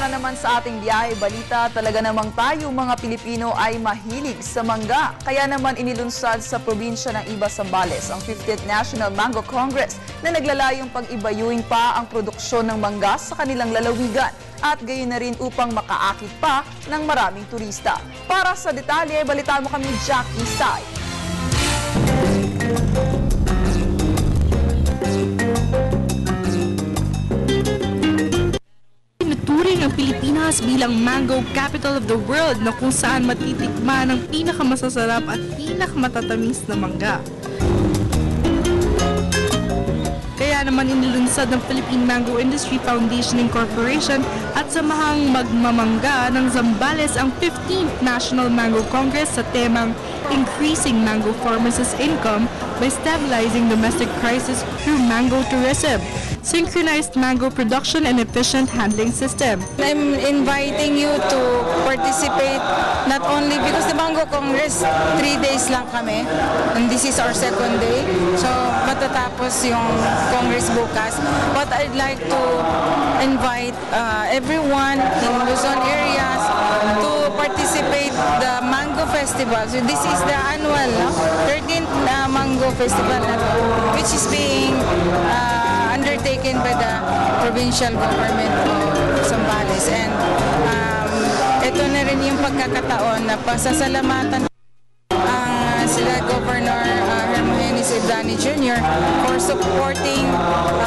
Para naman sa ating biyahe balita, talaga namang tayo mga Pilipino ay mahilig sa mangga. Kaya naman inilunsad sa probinsya ng Iba Zambales ang 50th National Mango Congress na naglalayong pag-ibayuing pa ang produksyon ng mangga sa kanilang lalawigan at gayon na rin upang makaakit pa ng maraming turista. Para sa detalye, balitaan mo kami Jackie Sai. Turing ang Pilipinas bilang mango capital of the world na kung saan matitikman ang pinakamasasarap at pinakamatatamis na mangga. Kaya naman inilunsad ng Philippine Mango Industry Foundation Incorporation at samahang magmamangga ng Zambales ang 15th National Mango Congress sa temang Increasing Mango Farmers' Income by Stabilizing Domestic Prices through Mango Tourism, Synchronized Mango Production and Efficient Handling System. I'm inviting you to participate not only because the Mango Congress, 3 days lang kami and this is our second day. So matatapos yung Congress bukas. But I'd like to invite everyone in Luzon areas to participate the Mango Festival. So this is the annual 13th Mango Festival which is being undertaken by the provincial government of Zambales. And ito na rin yung pagkakataon na pasasalamatan sila Governor Hermogenes Ibrani Jr. for supporting,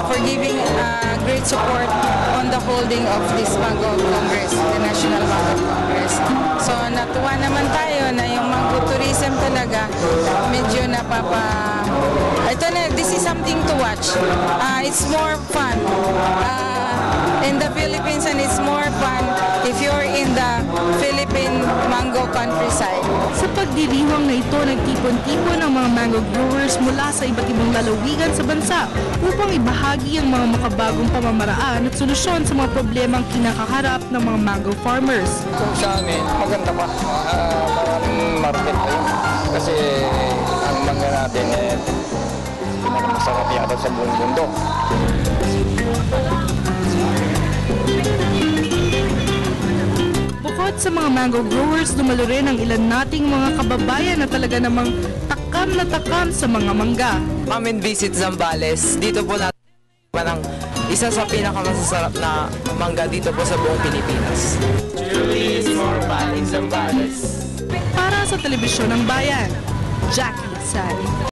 for giving great support on the holding of this Mango Congress, the National Mango Congress. So natuwa naman tayo na yung mango tourism talaga medyo ito na, this is something to watch. It's more fun in the Philippines and it's more fun if you're in the Philippine mango countryside. Sa pagdiriwang na ito, nagtipon-tipon ang mga mango growers mula sa iba't ibang lalawigan sa bansa upang ibahagi ang mga makabagong pamamaraan at solusyon sa mga problemang kinakaharap ng mga mango farmers. Kung sa amin, maganda pa. Maraming market pa yun. Kasi ang mangga natin masarap yata sa buong mundo. Bukod sa mga mango growers, dumalo rin ang ilan nating mga kababayan na talaga namang takam na takam sa mga mangga. Come and visit Zambales. Dito po natin ng isa sa pinakamasasarap na mangga dito po sa buong Pilipinas. Para sa Telebisyon ng Bayan, Jackie Sai.